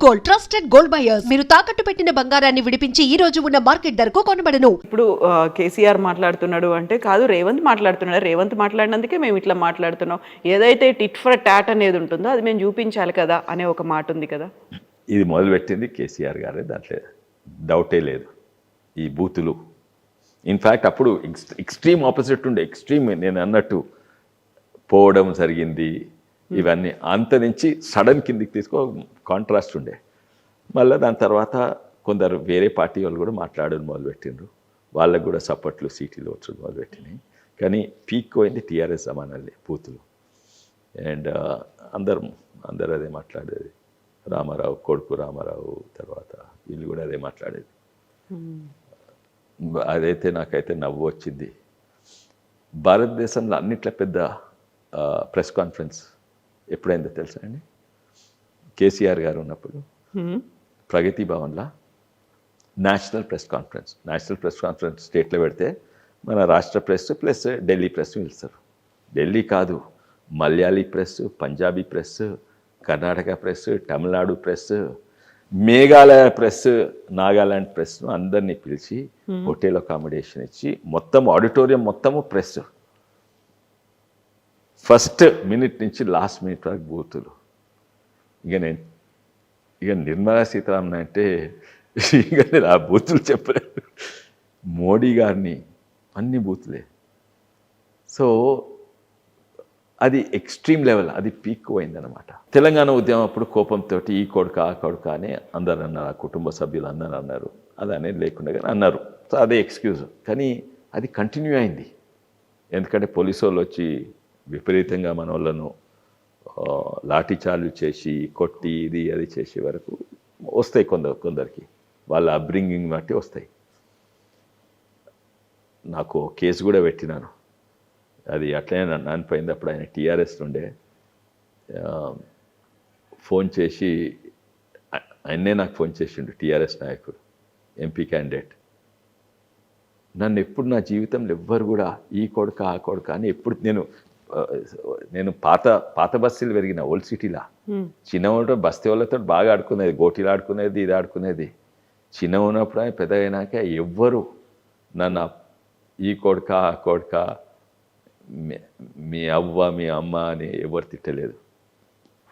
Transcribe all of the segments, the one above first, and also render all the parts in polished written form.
Gold, trusted gold buyers. మీరు తాకట్టు పెట్టిన బంగారాన్ని విడిపించి ఈ రోజు ఉన్న మార్కెట్ ధరకు కొనబడను. ఇప్పుడు కేసీఆర్ మాట్లాడుతున్నాడు అంటే కాదు, రేవంత్ మాట్లాడుతున్నాడు. రేవంత్ మాట్లాడినందుకే మేము ఇట్లా మాట్లాడుతున్నాం. ఏదైతే టిట్ ఫర్ టాట్ అనేది ఉంటుందో అది మేము చూపించాలి కదా అనే ఒక మాట ఉంది కదా. ఇది మొదలుపెట్టింది కేసీఆర్ గారే, దాంట్లో డౌటే లేదు. ఈ బూతులు ఇన్ఫ్యాక్ట్ అప్పుడు ఎక్స్ట్రీమ్ ఆపోజిట్ ఉండే. ఎక్స్ట్రీమ్ నేను అన్నట్టు పోవడం జరిగింది, ఇవన్నీ అంత నుంచి సడన్ కిందికి తీసుకో కాంట్రాస్ట్ ఉండే. మళ్ళీ దాని తర్వాత కొందరు వేరే పార్టీ వాళ్ళు కూడా మాట్లాడడం మొదలుపెట్టిండ్రు. వాళ్ళకు కూడా సపోర్ట్లు సీటీలు వచ్చి మొదలుపెట్టినాయి. కానీ పీక్ పోయింది టీఆర్ఎస్ జమానాలే బూతులు. అండ్ అందరు అదే మాట్లాడేది. రామారావు కొడుకు రామారావు తర్వాత వీళ్ళు కూడా అదే మాట్లాడేది. అదైతే నాకైతే నవ్వు వచ్చింది. భారతదేశంలో అన్నిట్లో పెద్ద ప్రెస్ కాన్ఫరెన్స్ ఎప్పుడైందో తెలుసా అండి? కేసీఆర్ గారు ఉన్నప్పుడు ప్రగతి భవన్లో నేషనల్ ప్రెస్ కాన్ఫరెన్స్ స్టేట్లో పెడితే మన రాష్ట్ర ప్రెస్ ప్లస్ ఢిల్లీ ప్రెస్ పిలుస్తారు. ఢిల్లీ కాదు, Malayali press, Punjabi press, Karnataka press, Tamil Nadu press, Meghalaya press, Nagaland ప్రెస్ను అందరినీ పిలిచి హోటల్ అకామిడేషన్ ఇచ్చి మొత్తం ఆడిటోరియం మొత్తము ప్రెస్. ఫస్ట్ మినిట్ నుంచి లాస్ట్ మినిట్ వరకు బూతులు. ఇక నిర్మలా సీతారామన్ అంటే ఇక నేను ఆ బూతులు చెప్పలేదు. మోడీ గారిని అన్ని బూతులే. సో అది ఎక్స్ట్రీమ్ లెవెల్, అది పీక్ పోయిందనమాట. తెలంగాణ ఉద్యమం అప్పుడు కోపంతో ఈ కొడుక ఆ కొడుక అని అందరు అన్నారు, ఆ కుటుంబ సభ్యులు అందరూ అన్నారు. అది అనేది లేకుండా కానీ అన్నారు. సో అదే ఎక్స్క్యూజ్. కానీ అది కంటిన్యూ అయింది. ఎందుకంటే పోలీసు వాళ్ళు వచ్చి విపరీతంగా మన వాళ్ళను లాఠీచార్జ్ చేసి కొట్టి ఇది అది చేసే వరకు వస్తాయి కొందరికి వాళ్ళ అప్బ్రింగింగ్ బట్టి వస్తాయి. నాకు కేసు కూడా పెట్టినాను. అది అట్లనే నానిపోయింది. అప్పుడు ఆయన టీఆర్ఎస్ నుండే ఫోన్ చేసి ఆయన్నే నాకు ఫోన్ చేసిండు. టీఆర్ఎస్ నాయకుడు, ఎంపీ క్యాండిడేట్. నన్ను ఎప్పుడు నా జీవితంలో ఎవ్వరు కూడా ఈ కొడుక ఆ కొడుక అని ఎప్పుడు నేను పాత బస్తీలు పెరిగిన ఓల్డ్ సిటీలా. చిన్న ఉన్నప్పుడు బస్తీ వాళ్ళతో బాగా ఆడుకునేది, గోటీలు ఆడుకునేది, ఇది ఆడుకునేది. చిన్న ఉన్నప్పుడు పెద్ద అయినాక ఎవ్వరు నన్ను ఈ కొడుక ఆ కొడుక మీ అవ్వ మీ అమ్మ అని ఎవరు తిట్టలేదు.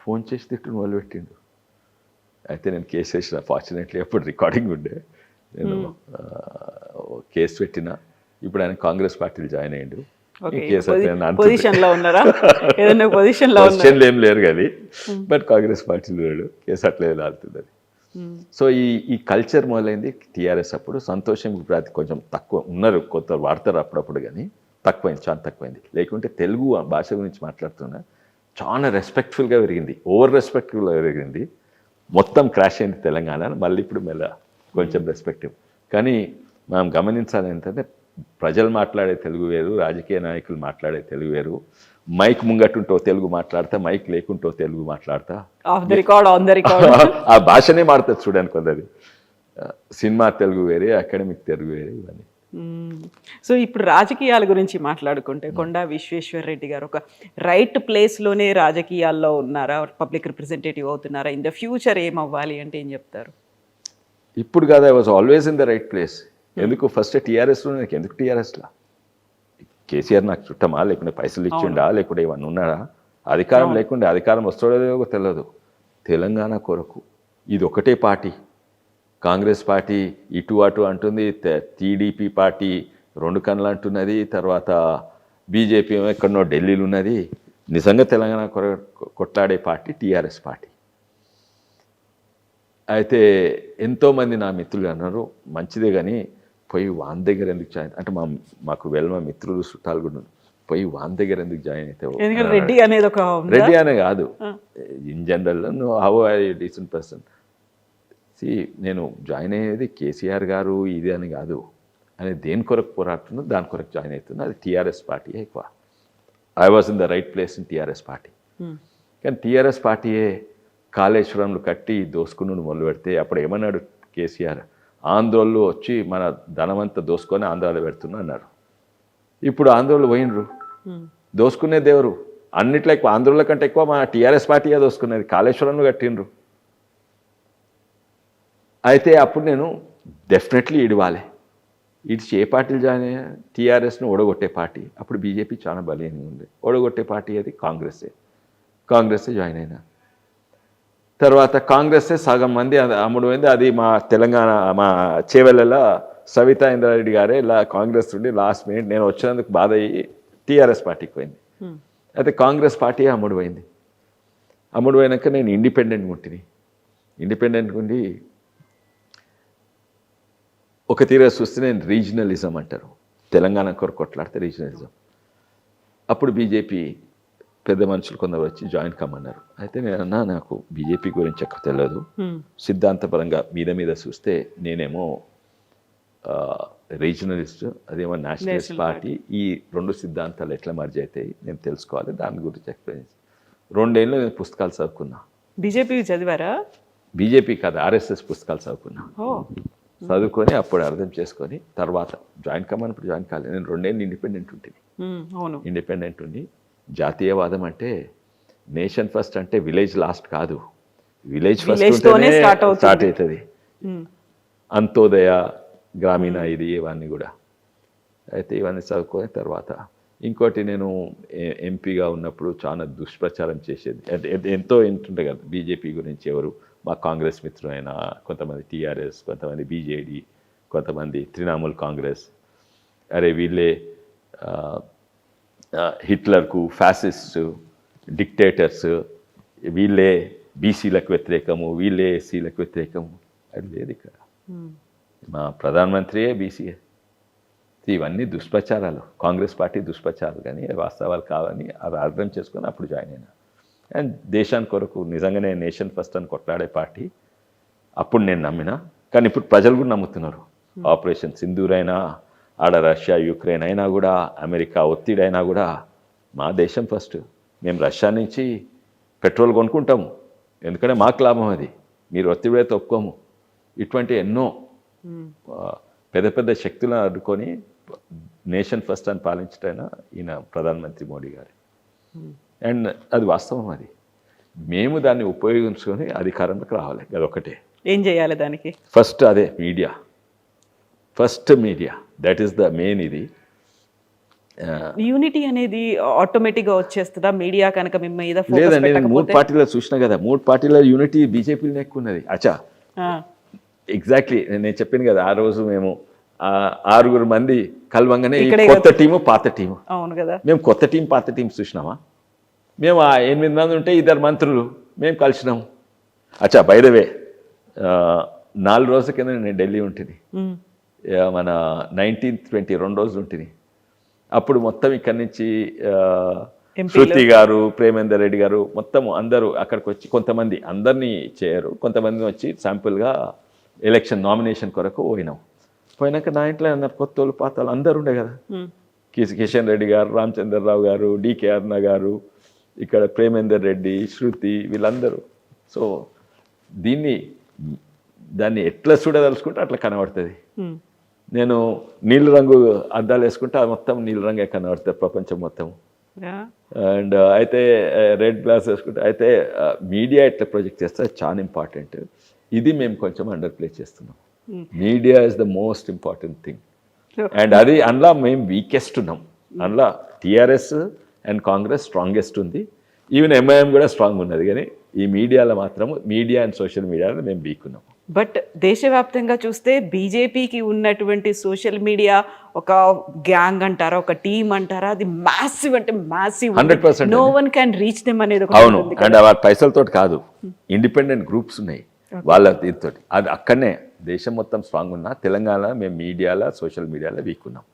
ఫోన్ చేసి తిట్టును మొదలుపెట్టిండు. అయితే నేను కేసు వేసిన. ఫార్చునేట్లీ అప్పుడు రికార్డింగ్ ఉండే. నేను కేసు పెట్టిన. ఇప్పుడు ఆయన కాంగ్రెస్ పార్టీలో జాయిన్ అయ్యిండు. పొజిషన్లో ఏం లేరు కానీ బట్ కాంగ్రెస్ పార్టీలో లేడు. కేసు అట్లే ఆడుతుంది. సో ఈ కల్చర్ మొదలైంది టీఆర్ఎస్ అప్పుడు. సంతోషం ఇప్పుడు అది కొంచెం తక్కువ ఉన్నారు, కొత్త వాడతారు అప్పుడప్పుడు, కానీ తక్కువైంది, చాలా తక్కువైంది. లేకుంటే తెలుగు భాష గురించి మాట్లాడుతున్నా చాలా రెస్పెక్ట్ఫుల్గా పెరిగింది, ఓవర్ రెస్పెక్ట్ఫుల్గా పెరిగింది. మొత్తం క్రాష్ అయింది తెలంగాణ. మళ్ళీ ఇప్పుడు మెల్ల కొంచెం రెస్పెక్టివ్. కానీ మనం గమనించాలి ఏంటంటే ప్రజలు మాట్లాడే తెలుగు వేరు, రాజకీయ నాయకులు మాట్లాడే తెలుగు వేరు. మైక్ ముంగట్టుంటో తెలుగు మాట్లాడతా, మైక్ లేకుంటో తెలుగు మాట్లాడతా. ఆ భాషనే మాడతారు చూడండి కొందరు. సినిమా తెలుగు వేరే, అకాడమిక్ తెలుగు వేరే, ఇవన్నీ. సో ఇప్పుడు రాజకీయాల గురించి మాట్లాడుకుంటే కొండా విశ్వేశ్వర్ రెడ్డి గారు ఒక రైట్ ప్లేస్లోనే రాజకీయాల్లో ఉన్నారా? పబ్లిక్ రిప్రజెంటేటివ్ అవుతున్నారా? ఇన్ ద ఫ్యూచర్ ఏమవ్వాలి అంటే ఏం చెప్తారు? ఇప్పుడు కాదు, I was always in the right place. ఎందుకు ఫస్ట్ టీఆర్ఎస్లో, నాకు ఎందుకు టీఆర్ఎస్లా? కేసీఆర్ నాకు చుట్టమా, లేకుంటే పైసలు ఇచ్చిండా, లేకుంటే ఇవన్నీ ఉన్నాడా? అధికారం లేకుంటే అధికారం వస్తాడో తెలియదు. తెలంగాణ కొరకు ఇది ఒకటే పార్టీ. కాంగ్రెస్ పార్టీ ఇటు అటు అంటుంది, టీడీపీ పార్టీ రెండు కన్నులు అంటున్నది, తర్వాత బీజేపీ ఎక్కడనో ఢిల్లీలో ఉన్నది. నిజంగా తెలంగాణ కొట్లాడే పార్టీ టీఆర్ఎస్ పార్టీ. అయితే ఎంతోమంది నా మిత్రులు అన్నారు, మంచిదే కానీ పోయి వాన్ దగ్గర ఎందుకు జాయిన్ అంటే మాకు మా మిత్రులు చుట్టాలు కూడా పోయి వాన్ దగ్గర ఎందుకు జాయిన్ అయితే? రెడ్డి అనేది ఒక రెడ్డి అనే కాదు, in general how I decent person. నేను జాయిన్ అయ్యేది కేసీఆర్ గారు ఇది అని కాదు, అని దేని కొరకు పోరాడుతున్నా దాని కొరకు జాయిన్ అవుతున్నా. అది టీఆర్ఎస్ పార్టీ ఎక్కువ. I was in the right place in TRS party. కానీ టీఆర్ఎస్ పార్టీయే కాళేశ్వరంలో కట్టి దోసుకుని మొదలు పెడితే అప్పుడు ఏమన్నాడు కేసీఆర్? ఆంధ్రోళ్ళు వచ్చి మన ధనమంతా దోసుకొని ఆంధ్రాలో పెడుతున్నా అన్నారు. ఇప్పుడు ఆంధ్రోళ్ళు పోయినరు, దోసుకునేది ఎవరు? అన్నిట్లో ఎక్కువ ఆంధ్రోళ్ళ కంటే ఎక్కువ మా టీఆర్ఎస్ పార్టీయే దోసుకునేది. కాళేశ్వరంలో కట్టినరు. అయితే అప్పుడు నేను డెఫినెట్లీ ఇడవాలి. ఇడిచి ఏ పార్టీలు జాయిన్ అయ్యా? టీఆర్ఎస్ను ఓడగొట్టే పార్టీ. అప్పుడు బీజేపీ చాలా బలీయంగా ఉంది. ఓడగొట్టే పార్టీ అది కాంగ్రెస్సే జాయిన్ అయినా. తర్వాత కాంగ్రెస్సే సగం మంది అమ్ముడు పోయింది. అది మా తెలంగాణ మా చేవెళ్ళలో సవితా ఇంద్రారెడ్డి గారే కాంగ్రెస్ నుండి లాస్ట్ మినిట్ నేను వచ్చినందుకు బాధ అయ్యి టీఆర్ఎస్ పార్టీకి పోయింది. అయితే కాంగ్రెస్ పార్టీ అమ్ముడు పోయింది. అమ్ముడు పోయినాక నేను ఇండిపెండెంట్గా ఉండి ఒక తీరా చూస్తే నేను రీజనలిజం అంటారు, తెలంగాణ కొరకు కొట్లాడితే రీజనలిజం. అప్పుడు బీజేపీ పెద్ద మనుషులు కొందరు వచ్చి జాయిన్ కమ్మన్నారు. అయితే నేను అన్నా నాకు బీజేపీ గురించి ఎక్కువ తెలియదు, సిద్ధాంతపరంగా మీద చూస్తే నేనేమో రీజనలిస్ట్, అదేమో నేషనలిస్ట్ పార్టీ. ఈ రెండు సిద్ధాంతాలు ఎట్లా మర్జ్ అవుతాయి నేను తెలుసుకోవాలి, దాని గురించి ఎక్స్పీరియన్స్. 2 ఏళ్ళు నేను పుస్తకాలు చదువుకున్నా. బీజేపీ చదివారా? బీజేపీ కాదు, ఆర్ఎస్ఎస్ పుస్తకాలు చదువుకున్నా. చదువుకొని అప్పుడు అర్థం చేసుకొని తర్వాత జాయిన్ కమ్మన్నప్పుడు జాయిన్ కాలేదు. నేను 2 ఏళ్ళు ఇండిపెండెంట్ ఉండి జాతీయవాదం అంటే నేషన్ ఫస్ట్ అంటే విలేజ్ లాస్ట్ కాదు, విలేజ్ ఫస్ట్ స్టార్ట్ అవుతుంది. అంత్యోదయ, గ్రామీణ, ఇది ఇవన్నీ కూడా. అయితే ఇవన్నీ చదువుకొని తర్వాత ఇంకోటి నేను ఎంపీగా ఉన్నప్పుడు చాలా దుష్ప్రచారం చేసేది. ఎంతో ఏంటుంటే కదా బీజేపీ గురించి, ఎవరు మా కాంగ్రెస్ మిత్రులైన కొంతమంది టీఆర్ఎస్, కొంతమంది బీజేడీ, కొంతమంది తృణమూల్ కాంగ్రెస్, అరే వీళ్ళే హిట్లర్కు ఫ్యాసిస్ట్ డిక్టేటర్స్, వీళ్ళే బీసీలకు వ్యతిరేకము, వీళ్ళే ఎస్సీలకు వ్యతిరేకము. అది లేదు ఇక్కడ. మా ప్రధానమంత్రియే బీసీఏ. ఇవన్నీ దుష్ప్రచారాలు, కాంగ్రెస్ పార్టీ దుష్ప్రచారాలు, కానీ వాస్తవాలు కావని అవి అర్థం చేసుకొని అప్పుడు జాయిన్ అయినా. అండ్ దేశానికి కొరకు నిజంగానే నేషన్ ఫస్ట్ అని కొట్లాడే పార్టీ అప్పుడు నేను నమ్మినా. కానీ ఇప్పుడు ప్రజలు కూడా నమ్ముతున్నారు. ఆపరేషన్ సింధూర్ అయినా, ఆడ రష్యా యుక్రెయిన్ అయినా కూడా, అమెరికా ఒత్తిడి అయినా కూడా మా దేశం ఫస్ట్. మేము రష్యా నుంచి పెట్రోల్ కొనుక్కుంటాము, ఎందుకంటే మాకు లాభం అది. మీరు ఒత్తిడి అయితే ఒప్పుకోము. ఇటువంటి ఎన్నో పెద్ద పెద్ద శక్తులను అడ్డుకొని నేషన్ ఫస్ట్ అని పాలించటైనా ఈయన ప్రధానమంత్రి మోడీ గారు. అండ్ అది వాస్తవం. అది మేము దాన్ని ఉపయోగించుకొని అధికారంలోకి రావాలి. అదొకటే. ఏం చేయాలి దానికి? ఫస్ట్ అదే media, that is the main. ఇది యూనిటీ అనేది ఆటోమేటిక్గా వచ్చేస్తుందా మీడియా కనుక మీ మీద? లేదండి, నేను 3 పార్టీలో చూసినా కదా, 3 పార్టీల యూనిటీ బీజేపీలో ఎక్కువ ఉన్నది. అచ్చా, ఎగ్జాక్ట్లీ నేను చెప్పాను కదా, ఆ రోజు మేము 6 మంది కలవంగానే కొత్త టీము పాత టీము. అవును కదా, మేము కొత్త టీం పాత టీం చూసినామా? మేము 8 మంది ఉంటే 2 మంత్రులు మేము కలిసినాము. అచ్చా, బై ద వే 4 రోజుల కింద నేను ఢిల్లీ ఉంటుంది, మన 19th 22 రోజులు ఉంటుంది. అప్పుడు మొత్తం ఇక్కడి నుంచి శృతి గారు, ప్రేమేందర్ రెడ్డి గారు, మొత్తం అందరూ అక్కడికి వచ్చి, కొంతమంది అందరినీ చేయరు, కొంతమంది వచ్చి శాంపుల్గా ఎలక్షన్ నామినేషన్ కొరకు పోయినాక నా ఇంట్లో అన్నారు కొత్తోళ్ళు పాతాలు అందరు ఉండే కదా. కిషన్ రెడ్డి గారు, రామచంద్రరావు గారు, డికే అర్ణ గారు, ఇక్కడ ప్రేమేందర్ రెడ్డి, శృతి, వీళ్ళందరూ. సో దాన్ని ఎట్లా చూడదలుచుకుంటే అట్లా కనబడుతుంది. నేను నీళ్ళ రంగు అద్దాలు వేసుకుంటే అది మొత్తం నీళ్ళ రంగే కనబడుతుంది ప్రపంచం మొత్తం. అండ్ అయితే రెడ్ గ్లాస్ వేసుకుంటే, అయితే మీడియా ఎట్లా ప్రొజెక్ట్ చేస్తే చాలా ఇంపార్టెంట్. ఇది మేము కొంచెం అండర్ ప్లే చేస్తున్నాం. Media is the most important thing. And అది అందులో మేము వీకెస్ట్ ఉన్నాం. అందులో టీఆర్ఎస్ అండ్ కాంగ్రెస్ స్ట్రాంగెస్ట్ ఉంది, ఈవెన్ ఎంఐఎం కూడా స్ట్రాంగ్ ఉన్నది. కానీ ఈ మీడియాలో మాత్రం, మీడియా అండ్ సోషల్ మీడియాలో మేము వీక్ ఉన్నాం. బట్ దేశవ్యాప్తంగా చూస్తే బీజేపీకి ఉన్నటువంటి సోషల్ మీడియా ఒక గ్యాంగ్ అంటారా, ఒక టీమ్ అంటారా, అది మ్యాసివ్ అంటే massive, 100%. No one can reach them అనేది. అవును, అండ్ వాళ్ళ పైసలతో కాదు, ఇండిపెండెంట్ గ్రూప్స్ ఉన్నాయి వాళ్ళ దీంతో. అది అక్కడనే దేశం మొత్తం స్ట్రాంగ్ ఉన్నా, తెలంగాణ మేము మీడియాలో, సోషల్ మీడియాలో వీక్ ఉన్నాం.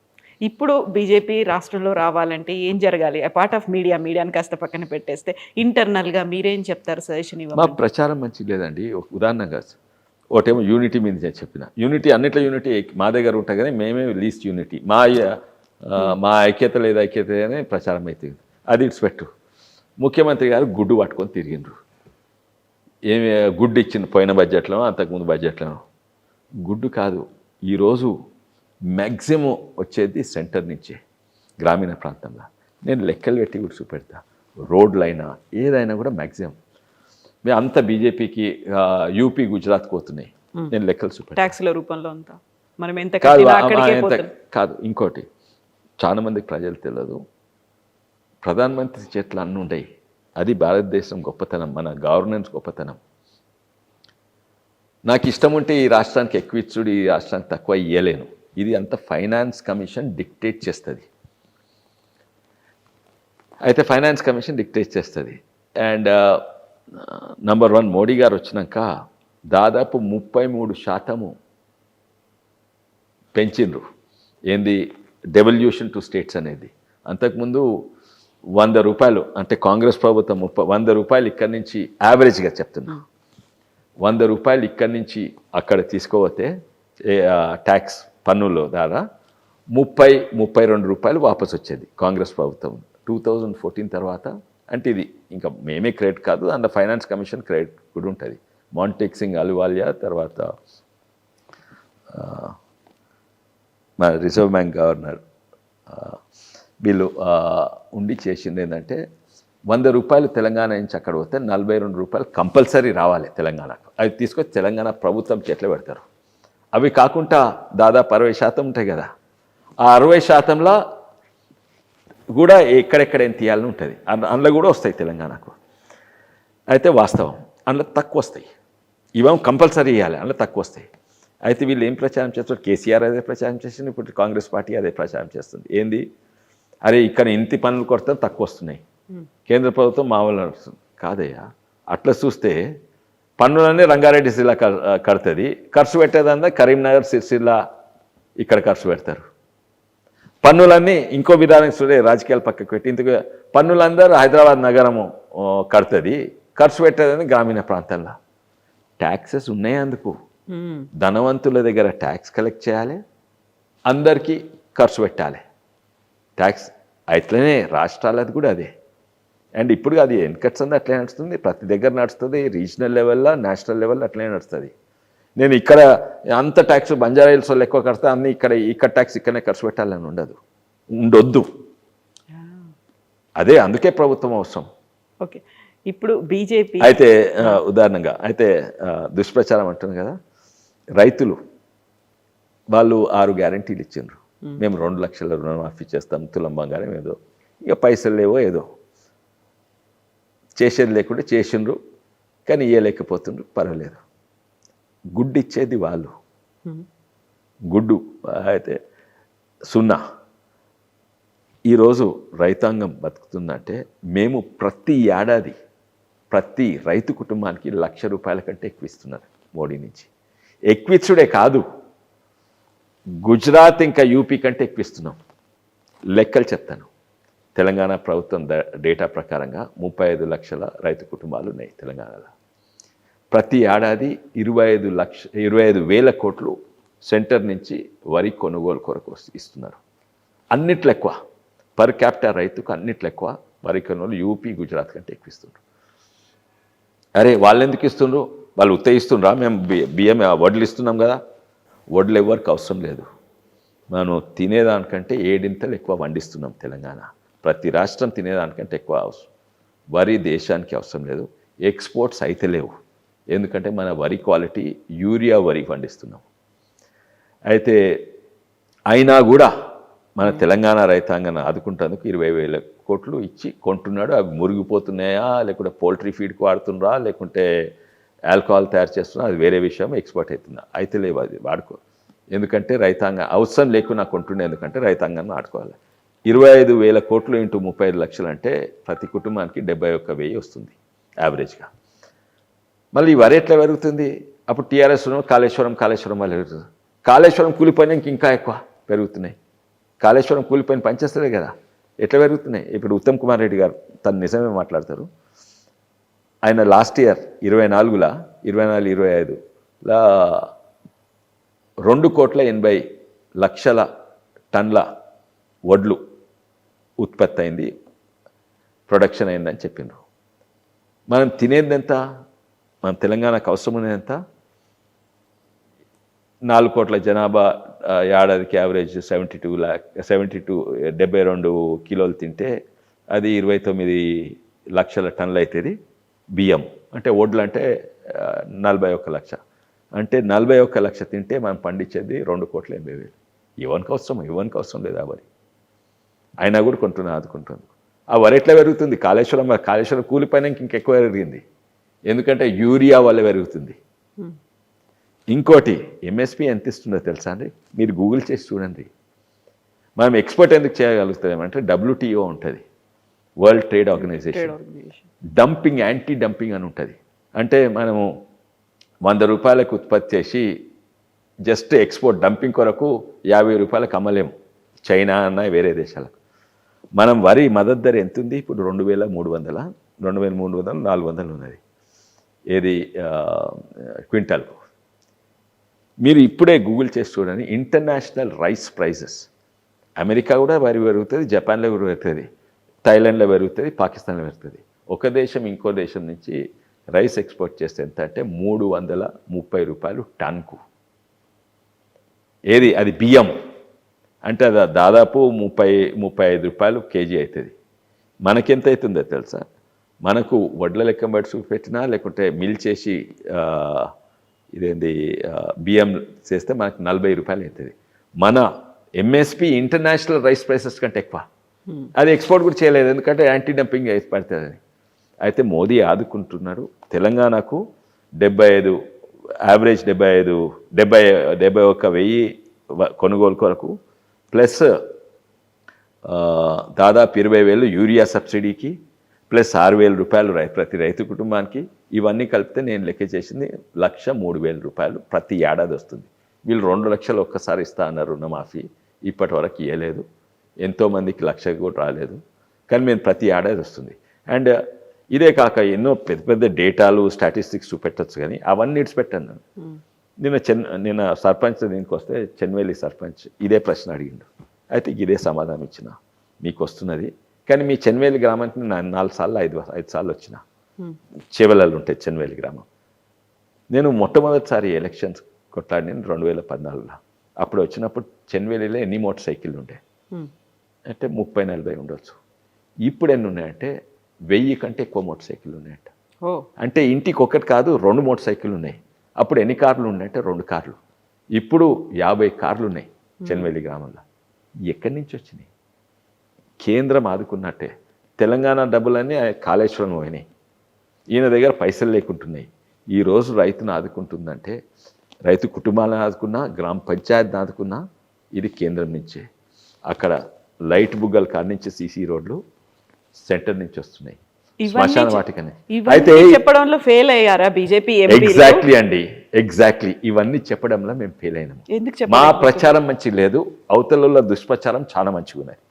ఇప్పుడు బీజేపీ రాష్ట్రంలో రావాలంటే ఏం జరగాలి? పార్ట్ ఆఫ్ మీడియాని కాస్త పక్కన పెట్టేస్తే ఇంటర్నల్గా మీరేం చెప్తారు, సజెషన్ ఇవ్వాలి? మా ప్రచారం మంచి లేదండి. ఉదాహరణగా ఒకటేమో యూనిటీ మీద నేను చెప్పిన, యూనిటీ అన్నిట్లో యూనిటీ మా దగ్గర ఉంటాయి, కానీ మేమే లీస్ట్ యూనిటీ, మా ఐక్యత లేదా ఐక్యత అనే ప్రచారం అవుతుంది. అది ఇట్స్పెట్టు. ముఖ్యమంత్రి గారు గుడ్డు పట్టుకొని తిరిగిండ్రు. ఏమి గుడ్డు ఇచ్చింది పోయిన బడ్జెట్లో, అంతకుముందు బడ్జెట్లో? గుడ్డు కాదు. ఈరోజు మ్యాక్సిమం వచ్చేది సెంటర్ నుంచే, గ్రామీణ ప్రాంతంలో. నేను లెక్కలు పెట్టి కూడా చూపెడతా. రోడ్లైనా ఏదైనా కూడా మ్యాక్సిమం మేము అంత బీజేపీకి యూపీ, గుజరాత్ పోతున్నాయి. నేను లెక్కలు చూపెట్టాను. ట్యాక్స్ల రూపంలో అంతా మనం ఎంత కాదు కట్టినా అక్కడికే పోతుంది. కాదు, ఇంకోటి చాలా మందికి ప్రజలు తెలియదు, ప్రధానమంత్రి చేతులు అన్నీ ఉండయి. అది భారతదేశం గొప్పతనం, మన గవర్నెన్స్ గొప్పతనం. నాకు ఇష్టం ఉంటే ఈ రాష్ట్రానికి ఎక్కువ ఇచ్చుడు, ఈ రాష్ట్రానికి తక్కువ ఇయ్యలేను. ఇది అంత ఫైనాన్స్ కమిషన్ డిక్టేట్ చేస్తుంది. అయితే ఫైనాన్స్ కమిషన్ డిక్టేట్ చేస్తుంది. అండ్ నంబర్ 1 మోడీ గారు వచ్చినాక దాదాపు 33% పెంచిండ్రు. ఏంది డెవల్యూషన్ టు స్టేట్స్ అనేది. అంతకుముందు 100 రూపాయలు, అంటే కాంగ్రెస్ ప్రభుత్వం 100 రూపాయలు ఇక్కడి నుంచి యావరేజ్గా చెప్తున్నా, 100 రూపాయలు ఇక్కడి నుంచి అక్కడ తీసుకోపోతే ట్యాక్స్ పన్నుల ద్వారా 32 రూపాయలు వాపసు వచ్చేది కాంగ్రెస్ ప్రభుత్వం 2014 తర్వాత. అంటే ఇది ఇంకా మేమే క్రెడిట్ కాదు, అందులో ఫైనాన్స్ కమిషన్ క్రెడిట్ కూడా ఉంటుంది. మాంటెక్ సింగ్ అలువాలియా తర్వాత మన రిజర్వ్ బ్యాంక్ గవర్నర్ వీళ్ళు ఉండి చేసింది ఏంటంటే 100 రూపాయలు తెలంగాణ నుంచి అక్కడ పోతే 42 రూపాయలు కంపల్సరీ రావాలి తెలంగాణకు. అవి తీసుకొచ్చి తెలంగాణ ప్రభుత్వం చేతిలో పెడతారు. అవి కాకుండా దాదాపు 60% ఉంటాయి కదా, ఆ 60%లో కూడా ఎక్కడెక్కడ ఏం తీయాలని ఉంటుంది. అందులో కూడా వస్తాయి తెలంగాణకు. అయితే వాస్తవం అందులో తక్కువ వస్తాయి, ఇవేమో కంపల్సరీ ఇవ్వాలి, అందులో తక్కువ వస్తాయి. అయితే వీళ్ళు ఏం ప్రచారం చేస్తారు? కేసీఆర్ అదే ప్రచారం చేసింది, ఇప్పుడు కాంగ్రెస్ పార్టీ అదే ప్రచారం చేస్తుంది. ఏంది, అరే ఇక్కడ ఇంటి పనులు కొడితే తక్కువ వస్తున్నాయి, కేంద్ర ప్రభుత్వం మామూలు నడుస్తుంది. కాదయ్యా, అట్లా చూస్తే పన్నులన్నీ రంగారెడ్డి జిల్లా కడుతుంది, ఖర్చు పెట్టేదంతా కరీంనగర్, సిరిసిల్ల ఇక్కడ ఖర్చు పెడతారు. పన్నులన్నీ ఇంకో విధానం చూడే, రాజకీయాలు పక్కకు పెట్టి ఇందుకు పన్నులందరూ హైదరాబాద్ నగరము కడుతుంది, ఖర్చు పెట్టేదని గ్రామీణ ప్రాంతాల్లో. ట్యాక్సెస్ ఉన్నాయి, అందుకు ధనవంతుల దగ్గర ట్యాక్స్ కలెక్ట్ చేయాలి, అందరికీ ఖర్చు పెట్టాలి ట్యాక్స్. అట్లనే రాష్ట్రాలది కూడా అదే. అండ్ ఇప్పుడు అది ఎన్కట్స్ అంతా అట్లే నడుస్తుంది, ప్రతి దగ్గర నడుస్తుంది, రీజనల్ లెవెల్లో నేషనల్ లెవెల్లో అట్లనే నడుస్తుంది. నేను ఇక్కడ అంత ట్యాక్స్ బంజారా హిల్స్ వాళ్ళు ఎక్కువ కడితే అన్నీ ఇక్కడ ట్యాక్స్ ఇక్కడనే ఖర్చు పెట్టాలని ఉండొద్దు. అదే అందుకే ప్రభుత్వం అవసరం. ఓకే, ఇప్పుడు బీజేపీ అయితే ఉదాహరణగా అయితే దుష్ప్రచారం అంటుంది కదా, రైతులు వాళ్ళు 6 గ్యారంటీలు ఇచ్చిండ్రు. మేము 2 లక్షల రుణమాఫీ చేస్తాం, తులం బంగారం ఏదో, ఇక పైసలు లేవో ఏదో చేసేది లేకుంటే చేసిండ్రు, కానీ ఇయ్యలేకపోతుండ్రు. పర్వాలేదు, గుడ్డు ఇచ్చేది వాళ్ళు, గుడ్డు అయితే 0. ఈరోజు రైతాంగం బతుకుతుందంటే మేము ప్రతి ఏడాది ప్రతి రైతు కుటుంబానికి 1,00,000 రూపాయల కంటే ఎక్కువ ఇస్తున్నారు మోడీ నుంచి. ఎక్కువిచ్చుడే కాదు, గుజరాత్ ఇంకా యూపీ కంటే ఎక్కువ ఇస్తున్నాం. లెక్కలు చెప్తాను. తెలంగాణ ప్రభుత్వం డేటా ప్రకారంగా 35 లక్షల రైతు కుటుంబాలు ఉన్నాయి తెలంగాణలో. ప్రతి ఏడాది 25,000 కోట్లు సెంటర్ నుంచి వరి కొనుగోలు కొరకు ఇస్తున్నారు. అన్నిట్లో ఎక్కువ పర్ క్యాపిటల్ రైతుకు అన్నిట్లో ఎక్కువ వరి కొనుగోలు యూపీ, గుజరాత్ కంటే ఎక్కువ ఇస్తున్నారు. అరే వాళ్ళు ఎందుకు ఇస్తుండ్రు? వాళ్ళు ఉత్తయిస్తుండ్రా? మేము బియ్యం వడ్లు ఇస్తున్నాం కదా. వడ్లు ఎవరికి అవసరం లేదు, మనం తినేదానికంటే 7 ఎక్కువ పండిస్తున్నాం తెలంగాణ. ప్రతి రాష్ట్రం తినేదానికంటే ఎక్కువ అవసరం. వరి దేశానికి అవసరం లేదు, ఎక్స్పోర్ట్స్ అయితే లేవు, ఎందుకంటే మన వరి క్వాలిటీ యూరియా వరి పండిస్తున్నాం. అయితే అయినా కూడా మన తెలంగాణ రైతాంగాన్ని ఆదుకుంటేందుకు 20,000 కోట్లు ఇచ్చి కొంటున్నాడు. అవి మురిగిపోతున్నాయా, లేకుంటే పోల్ట్రీ ఫీడ్కి వాడుతున్నారా, లేకుంటే ఆల్కహాల్ తయారు చేస్తున్నా, అది వేరే విషయం. ఎక్స్పోర్ట్ అవుతుందా? అయితే లేవు, అది వాడుకో. ఎందుకంటే రైతాంగం అవసరం లేకుండా కొంటుండే, ఎందుకంటే రైతాంగాన్ని ఆడుకోవాలి. 25,000 కోట్లు ఇంటూ 35 లక్షలు అంటే ప్రతి కుటుంబానికి 71,000 వస్తుంది యావరేజ్గా. మళ్ళీ వరి ఎట్లా పెరుగుతుంది? అప్పుడు టీఆర్ఎస్ కాళేశ్వరం వాళ్ళు పెరుగుతుంది. కాళేశ్వరం కూలిపోయినాక ఇంకా ఎక్కువ పెరుగుతున్నాయి. కాళేశ్వరం కూలిపోయిన పనిచేస్తలే కదా, ఎట్లా పెరుగుతున్నాయి? ఇప్పుడు ఉత్తమ్ కుమార్ రెడ్డి గారు తను నిజమే మాట్లాడతారు. ఆయన లాస్ట్ ఇయర్ 24, 25లా 2,80,00,000 టన్ల వడ్లు ఉత్పత్తి అయింది, ప్రొడక్షన్ అయిందని చెప్పిండ్రు. మనం తినేది ఎంత? మన తెలంగాణకు అవసరం ఉన్నది ఎంత? 4 కోట్ల జనాభా, ఏడాదికి యావరేజ్ 72 కిలోలు తింటే అది 29 లక్షల టన్నులు అవుతుంది బియ్యం. అంటే వడ్లు అంటే 41 లక్ష. అంటే 41 లక్ష తింటే మనం పండించేది 2,80,000. ఎవరికి అవసరం లేదు ఆ వరి. అయినా కూడా కొంటున్నా ఆదుకుంటుంది. ఆ వరి ఎట్లా పెరుగుతుంది? కాళేశ్వరం కూలిపోయినాక ఇంకెక్కువ పెరిగింది. ఎందుకంటే యూరియా వల్ల పెరుగుతుంది. ఇంకోటి ఎంఎస్పి ఎంత ఇస్తుందో తెలుసా అండి? మీరు గూగుల్ చేసి చూడండి. మనం ఎక్స్పోర్ట్ ఎందుకు చేయగలుగుతామంటే WTO ఉంటుంది, world trade organisation. Dumping, anti dumping అని ఉంటుంది. అంటే మనము 100 రూపాయలకు ఉత్పత్తి చేసి జస్ట్ ఎక్స్పోర్ట్ డంపింగ్ కొరకు 50 రూపాయలకు అమ్మలేము చైనా అన్న వేరే దేశాలకు. మనం వరి మద్దతు ధర ఎంత ఉంది ఇప్పుడు? 2,300, 400 ఉన్నది. ఏది క్వింటాల్కు. మీరు ఇప్పుడే గూగుల్ చేసి చూడండి, ఇంటర్నేషనల్ రైస్ ప్రైజెస్. అమెరికా కూడా వరి పెరుగుతుంది, జపాన్లో కూడా పెరుగుతుంది, థాయిలాండ్లో పెరుగుతుంది, పాకిస్తాన్లో పెరుగుతుంది. ఒక దేశం ఇంకో దేశం నుంచి రైస్ ఎక్స్పోర్ట్ చేస్తే ఎంత అంటే 330 రూపాయలు టన్కు. ఏది అది బియ్యం అంటే అది దాదాపు 35 రూపాయలు కేజీ అవుతుంది. మనకెంత అవుతుందో తెలుసా? మనకు వడ్ల లెక్క బట్టి చూపెట్టినా లేకుంటే మిల్ చేసి బియ్యం చేస్తే మనకు 40 రూపాయలు అవుతుంది. మన ఎంఎస్పి ఇంటర్నేషనల్ రైస్ ప్రైసెస్ కంటే ఎక్కువ. అది ఎక్స్పోర్ట్ కూడా చేయలేదు, ఎందుకంటే యాంటీ డంపింగ్ పడుతుందని. అయితే మోదీ ఆదుకుంటున్నారు. తెలంగాణకు 75 యావరేజ్ 71,000 కొనుగోలు కొరకు, ప్లస్ దాదాపు 20,000 యూరియా సబ్సిడీకి, ప్లస్ 6,000 రూపాయలు ప్రతి రైతు కుటుంబానికి. ఇవన్నీ కలిపితే నేను లెక్క చేసింది 1,03,000 రూపాయలు ప్రతి ఏడాది వస్తుంది. వీళ్ళు 2 లక్షలు ఒక్కసారి ఇస్తా అన్నారు రుణమాఫీ, ఇప్పటి వరకు ఇవ్వలేదు. ఎంతోమందికి 1,00,000 కూడా రాలేదు, కానీ మేము ప్రతి ఏడాది వస్తుంది. అండ్ ఇదే కాక ఎన్నో పెద్ద పెద్ద డేటాలు స్టాటిస్టిక్స్ చూపెట్టచ్చు, కానీ అవన్నీ ఇడిచిపెట్టాను. నిన్న సర్పంచ్ దీనికి వస్తే చెన్వేలి సర్పంచ్ ఇదే ప్రశ్న అడిగిండు. అయితే ఇదే సమాధానం ఇచ్చిన, మీకు వస్తున్నది. కానీ మీ చెన్వేలి గ్రామానికి నేను 4 సార్లు 5 సార్లు వచ్చిన. చేవలలు ఉంటాయి చెన్వేలి గ్రామం. నేను మొట్టమొదటిసారి ఎలక్షన్స్ కొట్లాడిన 2014లో. అప్పుడు వచ్చినప్పుడు చెన్వేలిలో ఎన్ని మోటార్ సైకిళ్ళు ఉండే అంటే 30-40 ఉండొచ్చు. ఇప్పుడు ఎన్ని ఉన్నాయంటే 1000 కంటే ఎక్కువ మోటార్ సైకిళ్ళు ఉన్నాయంట. అంటే ఇంటికి ఒకటి కాదు 2 మోటార్ సైకిళ్ళు ఉన్నాయి. అప్పుడు ఎన్ని కార్లు ఉన్నాయంటే 2 కార్లు. ఇప్పుడు 50 కార్లు ఉన్నాయి చెన్వేలి గ్రామంలో. ఎక్కడి నుంచి వచ్చినాయి? కేంద్రం ఆదుకున్నట్టే. తెలంగాణ డబ్బులన్నీ కాళేశ్వరం పోయినాయి. ఈయన దగ్గర పైసలు లేకుంటున్నాయి. ఈరోజు రైతును ఆదుకుంటుందంటే, రైతు కుటుంబాలను ఆదుకున్నా, గ్రామ పంచాయతీని ఆదుకున్నా ఇది కేంద్రం నుంచే. అక్కడ లైట్ బుగ్గల కాడ నుంచి సీసీ రోడ్లు సెంటర్ నుంచి వస్తున్నాయి, శ్మశాన వాటికనే. అయితే చెప్పడంలో ఫెయిల్ అయ్యారా బీజేపీ? ఎగ్జాక్ట్లీ ఇవన్నీ చెప్పడంలో మేము ఫెయిల్ అయినాము. ఎందుకు? మా ప్రచారం మంచి లేదు, అవతల దుష్ప్రచారం చాలా మంచిగా ఉన్నాయి.